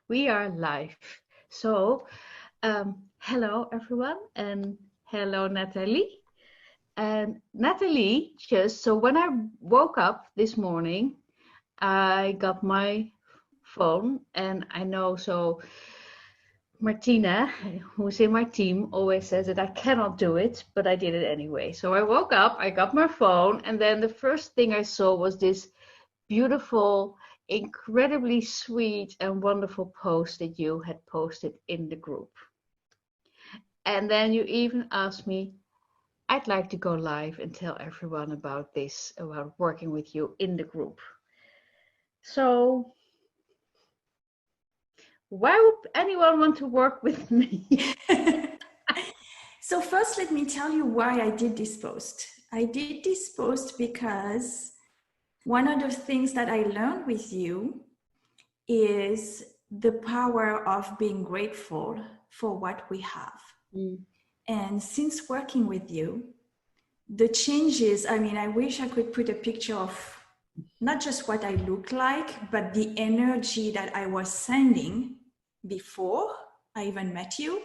We are live. So, hello everyone, and hello Nathalie. And Nathalie, so when I woke up this morning, I got my phone, and I know Martina, who's in my team, always says that I cannot do it, but I did it anyway. So I woke up, I got my phone, and then the first thing I saw was this beautiful, incredibly sweet and wonderful post that you had posted in the group. And then you even asked me, I'd like to go live and tell everyone about this, about working with you in the group. So why would anyone want to work with me? So first, let me tell you why I did this post. I did this post because one of the things that I learned with you is the power of being grateful for what we have. And since working with you, the changes, I wish I could put a picture of not just what I look like, but the energy that I was sending before I even met you.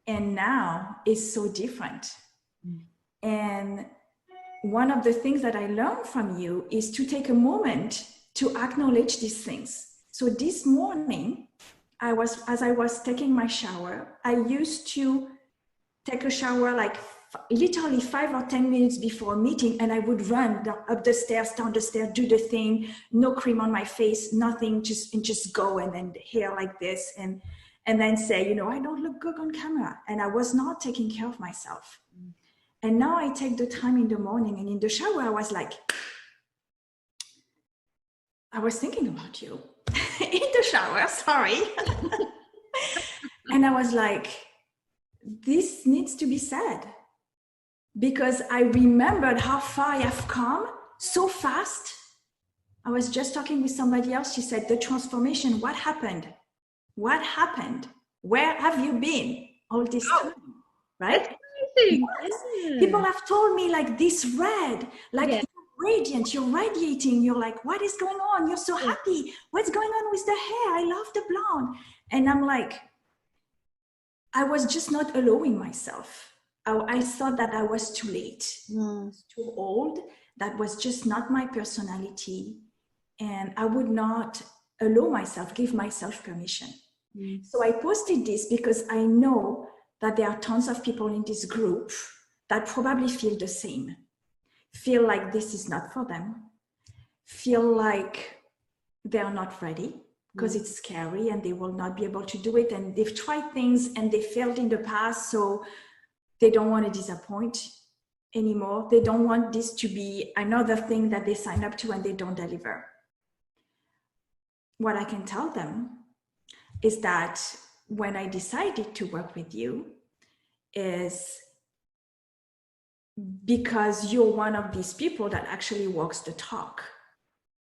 And now is so different. And one of the things that I learned from you is to take a moment to acknowledge these things. So this morning, as I was taking my shower, I used to take a shower like literally 5 or 10 minutes before a meeting, and I would run up the stairs, down the stairs, do the thing, no cream on my face, nothing, just go, and then hair like this, and then say, I don't look good on camera. And I was not taking care of myself. And now I take the time in the morning, and in the shower, I was thinking about you in the shower, sorry. And I was like, this needs to be said, because I remembered how far I have come so fast. I was just talking with somebody else. She said, the transformation, what happened? What happened? Where have you been all this time? Right? Yes. People have told me like this red, like you're radiant, you're radiating. You're like, what is going on? You're so happy. What's going on with the hair? I love the blonde. And I'm like, I was just not allowing myself. I thought that I was too late, too old. That was just not my personality. And I would not allow myself, give myself permission. So I posted this because I know that there are tons of people in this group that probably feel the same, feel like this is not for them, feel like they're not ready because it's scary and they will not be able to do it. And they've tried things and they failed in the past, so they don't want to disappoint anymore. They don't want this to be another thing that they sign up to and they don't deliver. What I can tell them is that when I decided to work with you is because you're one of these people that actually walks the talk.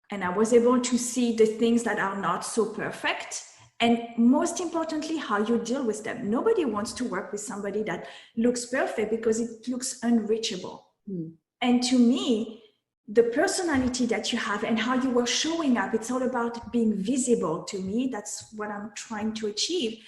And I was able to see the things that are not so perfect. And most importantly, how you deal with them. Nobody wants to work with somebody that looks perfect because it looks unreachable. And to me, the personality that you have and how you were showing up, it's all about being visible to me. That's what I'm trying to achieve.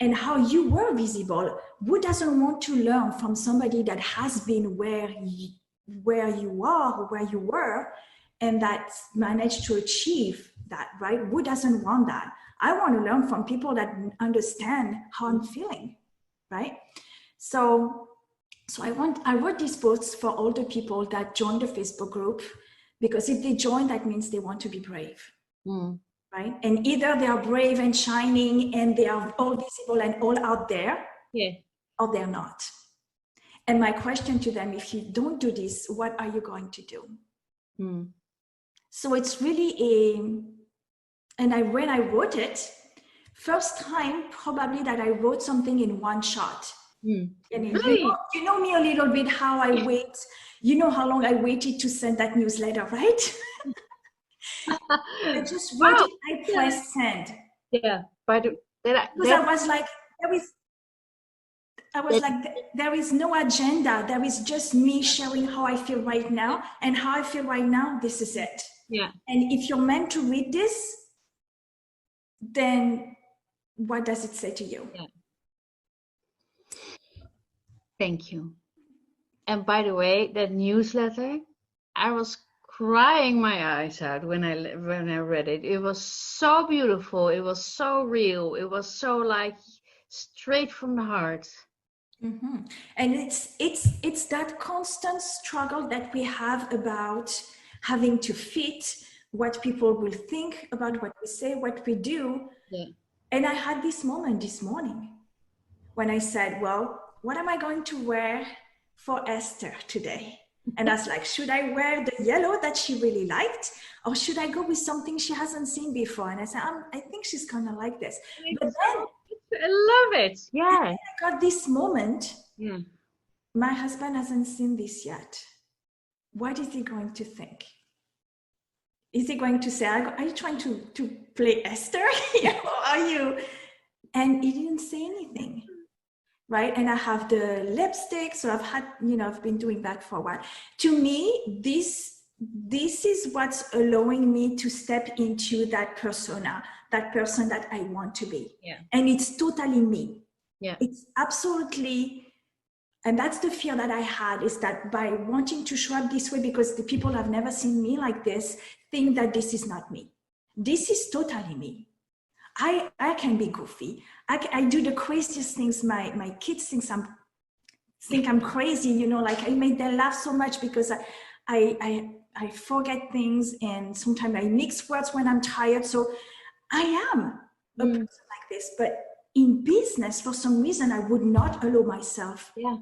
And how you were visible. Who doesn't want to learn from somebody that has been where you are or where you were and that managed to achieve that, right? Who doesn't want that? I want to learn from people that understand how I'm feeling, right? So I wrote these posts for all the people that joined the Facebook group, because if they join, that means they want to be brave, right? And either they are brave and shining and they are all visible and all out there, or they're not. And my question to them, if you don't do this, what are you going to do? So it's really when I wrote it, first time probably that I wrote something in one shot. And you know me a little bit, how I wait. You know how long I waited to send that newsletter, right? I just wrote it, I pressed send. Because I was like, there is no agenda. There is just me sharing how I feel right now, and how I feel right now, this is it. And if you're meant to read this, then what does it say to you? Yeah. Thank you. And by the way, that newsletter, I was crying my eyes out when I read it. It was so beautiful. It was so real. It was so like straight from the heart. Mm-hmm. And it's that constant struggle that we have about having to fit what people will think about what we say, what we do. Yeah. And I had this moment this morning when I said, well, what am I going to wear for Esther today? And I was like, should I wear the yellow that she really liked? Or should I go with something she hasn't seen before? And I said, I think she's gonna like this. But then I love it. Yeah. I got this moment. Yeah. My husband hasn't seen this yet. What is he going to think? Is he going to say, are you trying to play Esther? Or are you? And he didn't say anything. Right? And I have the lipstick. So I've been doing that for a while. To me, this is what's allowing me to step into that persona, that person that I want to be. Yeah. And it's totally me. Yeah. It's absolutely. And that's the fear that I had, is that by wanting to show up this way, because the people have never seen me like this, think that this is not me. This is totally me. I can be goofy. I do the craziest things. My kids think I'm crazy, like I make them laugh so much because I forget things, and sometimes I mix words when I'm tired. So I am a person like this, but in business, for some reason, I would not allow myself. Yeah.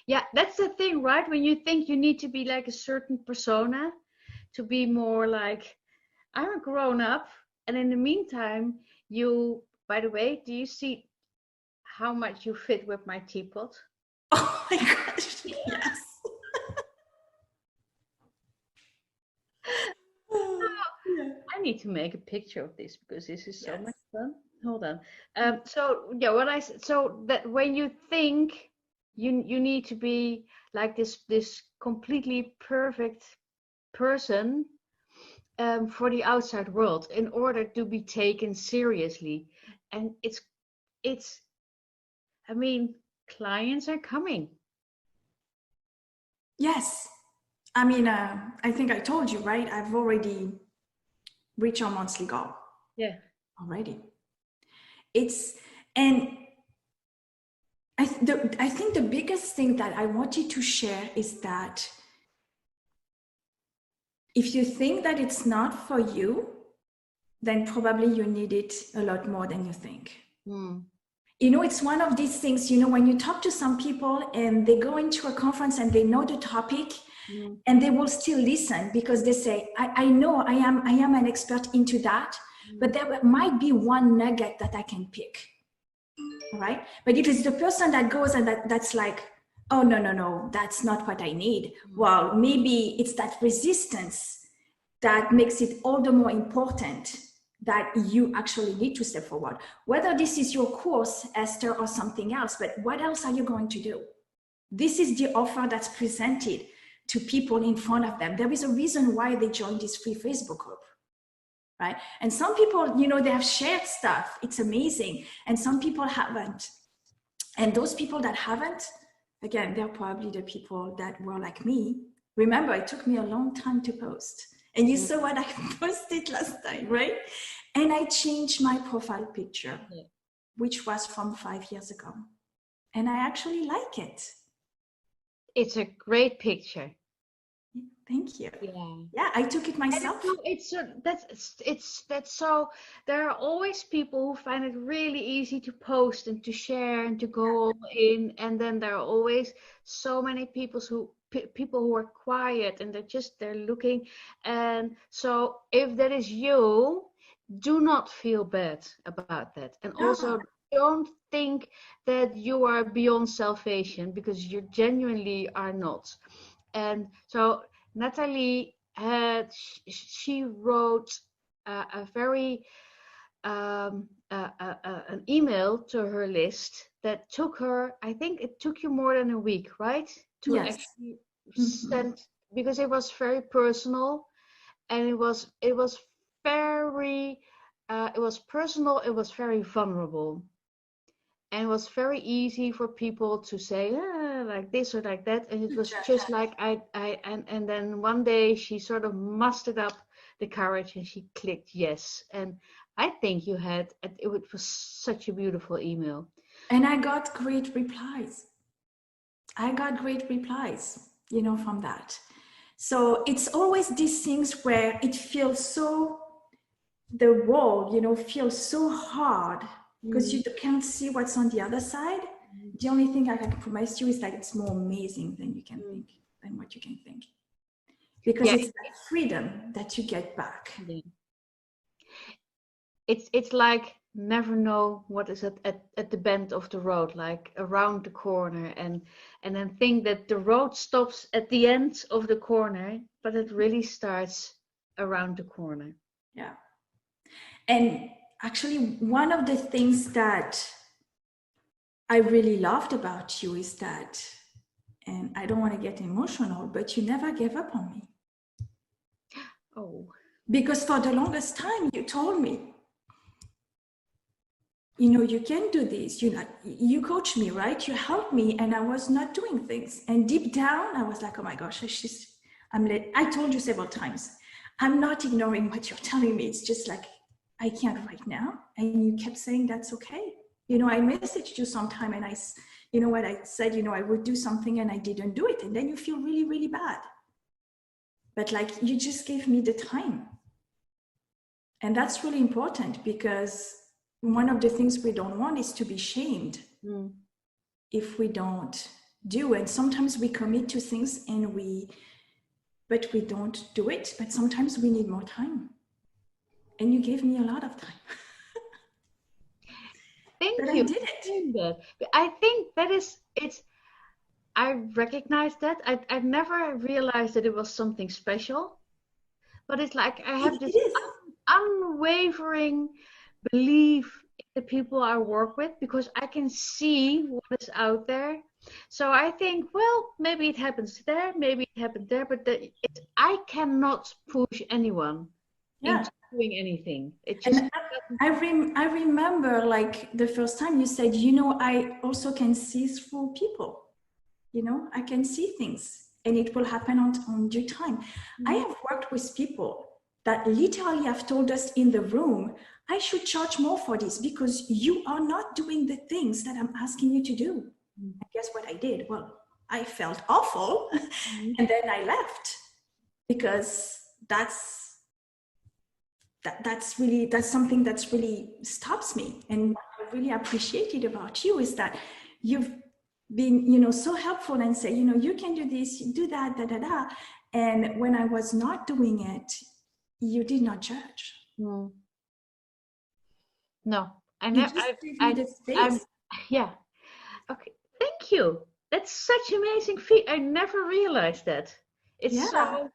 Yeah, that's the thing, right? When you think you need to be like a certain persona to be more like, I'm a grown up, and in the meantime, by the way, do you see how much you fit with my teapot? Oh my gosh, yes. I need to make a picture of this because this is so much fun. Hold on. So yeah, so that when you think you need to be like this completely perfect person for the outside world in order to be taken seriously, and it's I mean, clients are coming. Yes. I mean, I think I told you, right? I've already reached our monthly goal. Yeah. Already. And I think the biggest thing that I wanted to share is that if you think that it's not for you, then probably you need it a lot more than you think. It's one of these things, when you talk to some people and they go into a conference and they know the topic, and they will still listen because they say, I know I am an expert into that, but there might be one nugget that I can pick. Right? But if it's the person that goes and that's like, oh, no, that's not what I need. Well, maybe it's that resistance that makes it all the more important that you actually need to step forward. Whether this is your course, Esther, or something else, but what else are you going to do? This is the offer that's presented to people in front of them. There is a reason why they joined this free Facebook group. Right? And some people, they have shared stuff. It's amazing. And some people haven't. And those people that haven't, again, they're probably the people that were like me. Remember, it took me a long time to post. And you saw what I posted last time, right? And I changed my profile picture, which was from 5 years ago. And I actually like it. It's a great picture. Thank you. Yeah, I took it myself. That's so. There are always people who find it really easy to post and to share and to go all in, and then there are always so many people who are quiet and they're looking. And so, if that is you, do not feel bad about that, and also don't think that you are beyond salvation, because you genuinely are not. And so Nathalie she wrote a very an email to her list that took her, I think it took you more than a week, right? To actually send, because it was very personal, and it was very it was personal, it was very vulnerable. And it was very easy for people to say like this or like that, and it was just like and then one day she sort of mustered up the courage and she clicked yes. And I think it was such a beautiful email. And I got great replies. From that. So it's always these things where it feels so, the wall, feels so hard because you can't see what's on the other side. The only thing I can promise you is that it's more amazing than you can think, than what you can think. Because it's that freedom that you get back. Yeah. It's like never know what is at the bend of the road, like around the corner, and then think that the road stops at the end of the corner, but it really starts around the corner. Yeah. And actually, one of the things that I really loved about you is that, and I don't want to get emotional, but you never gave up on me. Oh. Because for the longest time, you told me, you can do this. You coach me, right? You help me, and I was not doing things. And deep down, I was like, oh my gosh, I told you several times, I'm not ignoring what you're telling me. It's just like, I can't right now. And you kept saying, that's okay. I messaged you sometime and I said, I would do something and I didn't do it. And then you feel really, really bad. But like, you just gave me the time. And that's really important, because one of the things we don't want is to be shamed if we don't do. And sometimes we commit to things but we don't do it. But sometimes we need more time. And you gave me a lot of time. Thank but you. I did it. I think I recognize that. I never realized that it was something special. But it's like I have this unwavering belief in the people I work with, because I can see what is out there. So I think, well, maybe it happens there, maybe it happened there, but I cannot push anyone into doing anything. It just I remember like the first time you said, I also can see through people. I can see things, and it will happen on due time. I have worked with people that literally have told us in the room, I should charge more for this because you are not doing the things that I'm asking you to do. And guess what I did? Well, I felt awful and then I left, because that's something that's really stops me. And what I really appreciated about you is that you've been, so helpful and say, you can do this, do that, da, da, da. And when I was not doing it, you did not judge. No, I never. yeah. Okay, thank you. That's such amazing feat. I never realized that. It's so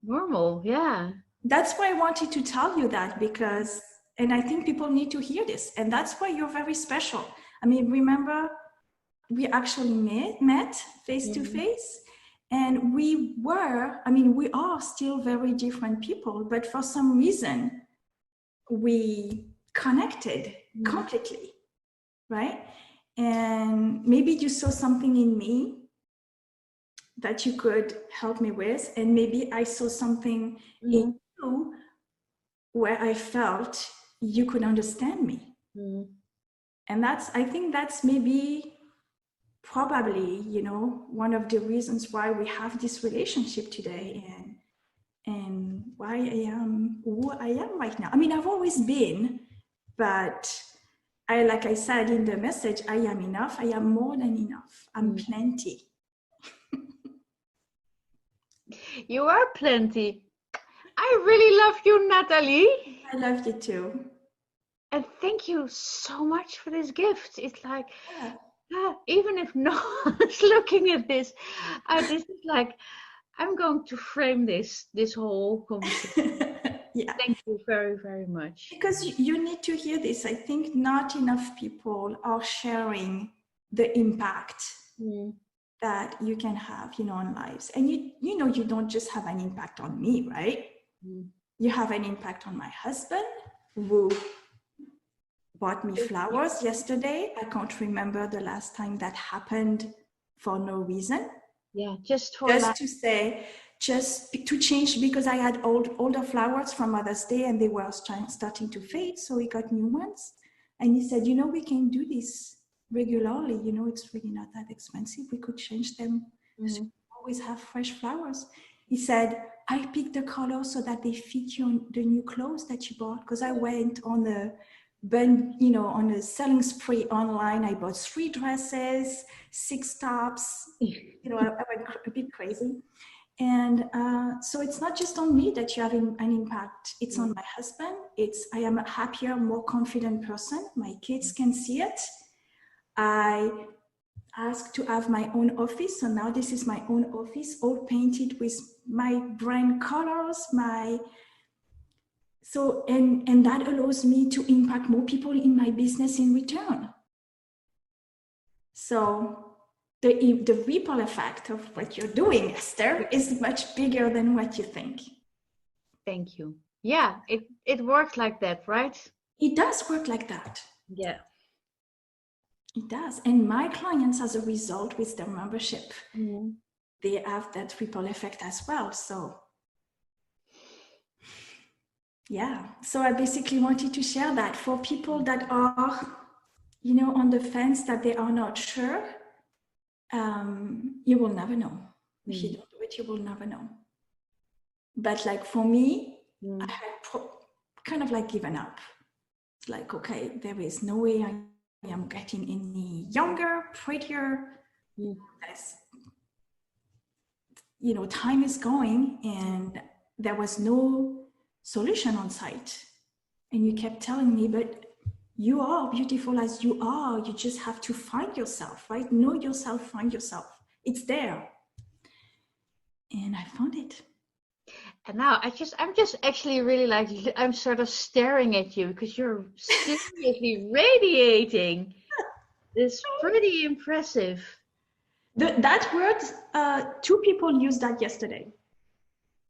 normal. Yeah. That's why I wanted to tell you that, because, and I think people need to hear this, and that's why you're very special. I mean, remember, we actually met face to face, and we are still very different people, but for some reason we connected completely, right? And maybe you saw something in me that you could help me with, and maybe I saw something in you where I felt you could understand me. And I think that's maybe probably, one of the reasons why we have this relationship today, and why I am who I am right now. I mean, I've always been, but like I said in the message, I am enough. I am more than enough. I'm plenty. You are plenty. I really love you, Nathalie. I love you too. And thank you so much for this gift. It's like, even if no one's looking at this, this is like, I'm going to frame this whole conversation. Thank you very, very much. Because you need to hear this. I think not enough people are sharing the impact that you can have, on lives. And you don't just have an impact on me, right? You have an impact on my husband. who bought me flowers yesterday. I can't remember the last time that happened for no reason. Yeah, just To say, just to change, because I had older flowers from Mother's Day and they were starting to fade. So we got new ones. And he said, we can do this regularly. It's really not that expensive. We could change them. So we always have fresh flowers. He said, I picked the color so that they fit you on the new clothes that you bought. Because I went on on a selling spree online. I bought 3 dresses, 6 tops. I went a bit crazy. And so it's not just on me that you have an impact. It's on my husband. I am a happier, more confident person. My kids can see it. I asked to have my own office. So now this is my own office, all painted with my brand colors, and that allows me to impact more people in my business in return. So the ripple effect of what you're doing, Esther, is much bigger than what you think. Thank you. Yeah, it works like that, right? It does work like that. Yeah. It does. And my clients, as a result, with their membership, they have that ripple effect as well. So yeah, so I basically wanted to share that for people that are, on the fence, that they are not sure. You will never know. If you don't do it, you will never know. But like for me, I had kind of like given up. It's like, okay, there is no way I am getting any younger, prettier. Time is going and there was no solution on site. And you kept telling me, but you are beautiful as you are. You just have to find yourself, right? Know yourself, find yourself. It's there. And I found it. And now I'm just actually really like, I'm sort of staring at you because you're seriously radiating. It's pretty impressive. That word, 2 people used that yesterday.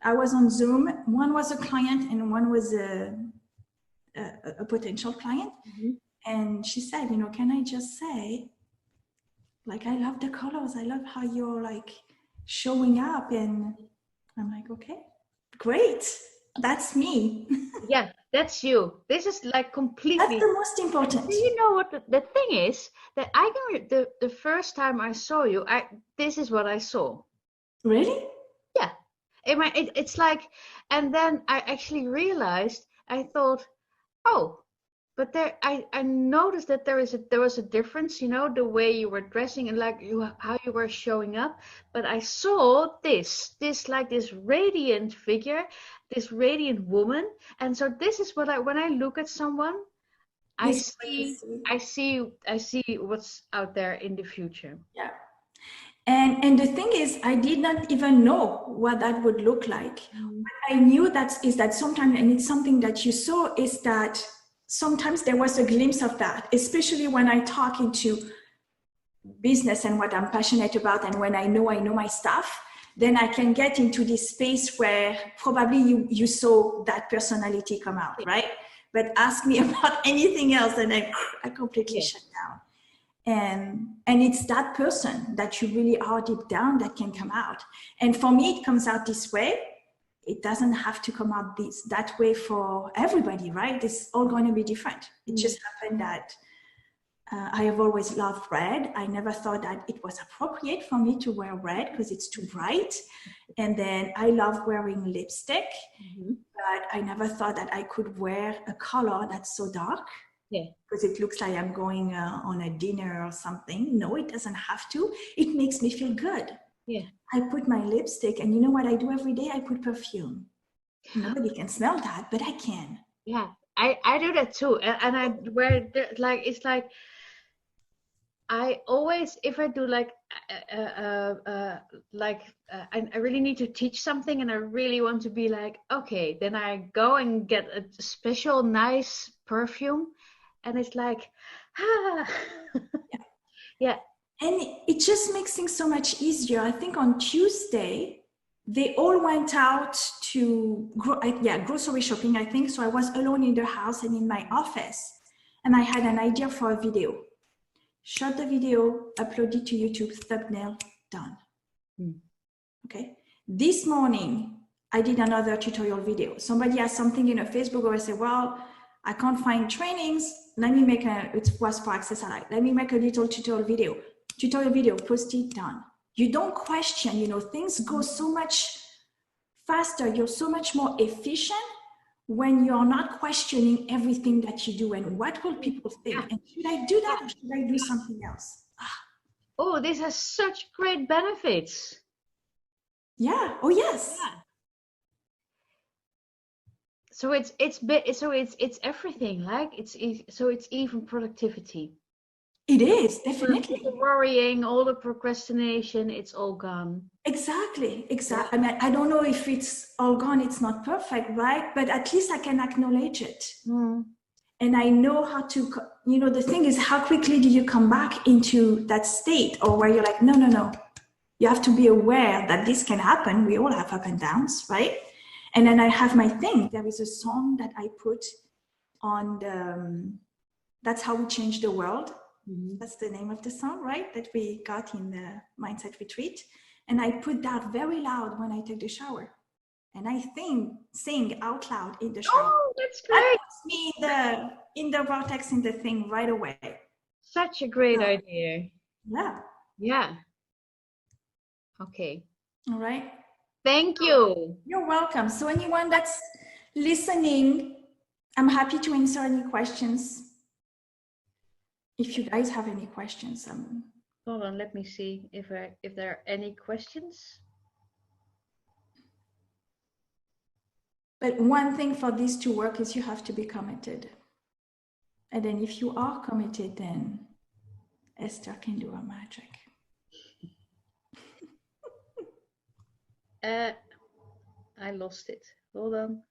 I was on Zoom. One was a client and one was a potential client. And she said, can I just say, like, I love the colors. I love how you're like showing up. And I'm like, okay, great. That's me. Yeah, that's you. This is like completely. That's the most important. You know what the thing is? That I can the first time I saw you, this is what I saw. Really? Yeah. It's like, and then I actually realized, I thought, oh, but I noticed that there was a difference, the way you were dressing and like how you were showing up. But I saw this like this radiant figure, this radiant woman, and so this is what when I look at someone, I see what's out there in the future. Yeah. And the thing is, I did not even know what that would look like. What I knew is that sometimes, and it's something that you saw, is that sometimes there was a glimpse of that, especially when I talk into business and what I'm passionate about, and when I know my stuff, then I can get into this space where probably you saw that personality come out, right? But ask me about anything else and I completely shut down. And it's that person that you really are deep down that can come out. And for me, it comes out this way. It doesn't have to come out that way for everybody, right? It's all going to be different. It just happened that I have always loved red. I never thought that it was appropriate for me to wear red because it's too bright. And then I love wearing lipstick, but I never thought that I could wear a color that's so dark. Yeah, because it looks like I'm going on a dinner or something. No, it doesn't have to. It makes me feel good. Yeah, I put my lipstick, and you know what I do every day? I put perfume. Nobody can smell that, but I can. Yeah, I do that too, and I wear it's like I always, if I do I really need to teach something and I really want to be like, okay, then I go and get a special nice perfume. And it's like, yeah. And it just makes things so much easier. I think on Tuesday, they all went out to grocery shopping, I think. So I was alone in the house and in my office, and I had an idea for a video. Shot the video, upload it to YouTube, thumbnail, done. Okay. This morning, I did another tutorial video. Somebody has something in a Facebook, or I say, well, I can't find trainings. Let me make it was for Access Allied. Let me make a little tutorial video, post it, done. You don't question, you know, things go so much faster. You're so much more efficient when you're not questioning everything that you do and what will people think, and should I do that or should I do something else? Oh, this has such great benefits. Yeah. Oh yes. Yeah. So it's everything, like it's even productivity. It is, definitely. All the worrying, all the procrastination, it's all gone. Exactly. Yeah. I mean, I don't know if it's all gone, it's not perfect, right? But at least I can acknowledge it. And I know how to, you know, the thing is, how quickly do you come back into that state, or where you're like, no. You have to be aware that this can happen. We all have up and downs, right? And then I have my thing. There is a song that I put on That's How We Change the World. That's the name of the song, right? That we got in the Mindset Retreat. And I put that very loud when I take the shower. And I sing out loud in the shower. Oh, that's great. That puts me in the vortex, in the thing right away. Such a great idea. Yeah. Yeah. Okay. All right. Thank you. You're welcome. So anyone that's listening, I'm happy to answer any questions. If you guys have any questions. Hold on, let me see if there are any questions. But one thing for this to work is you have to be committed. And then if you are committed, then Esther can do her magic. I lost it. Hold on.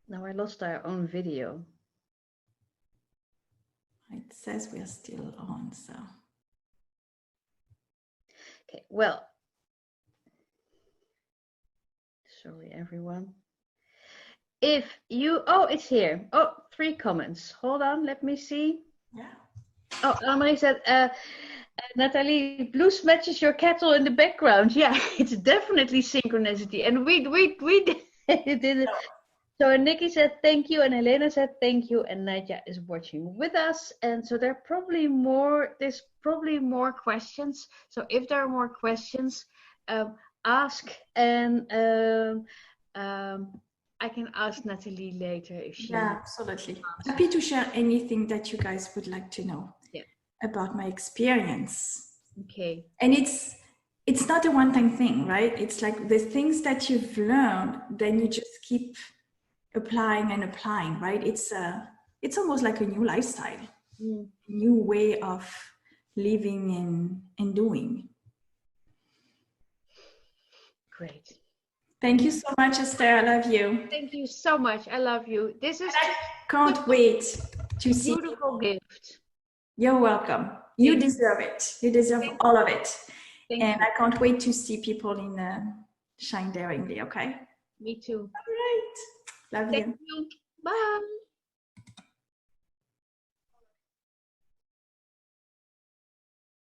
Now I lost our own video. It says we're still on, so. Okay, well. Sorry, everyone. If you, it's here. Oh, 3 comments. Hold on, let me see. Yeah. Oh, Annemarie said, Nathalie, blues matches your kettle in the background. Yeah, it's definitely synchronicity. And we did it. So Nikki said thank you, and Helena said thank you, and Nadia is watching with us. And so there's probably more questions. So if there are more questions, ask, and I can ask Nathalie later if she. Yeah, absolutely. Happy to share anything that you guys would like to know about my experience. Okay. And it's not a one-time thing, right? It's like the things that you've learned, then you just keep applying, right? It's almost like a new lifestyle, new way of living and doing. Great. Thank you so much, Esther. I love you. Thank you so much. I love you. This is. I can't wait to see. Beautiful gift. You're welcome. You deserve it. You deserve all of it. And I can't wait to see people in Shine Daringly. Okay. Me too. All right. Love you. Thank you. Bye.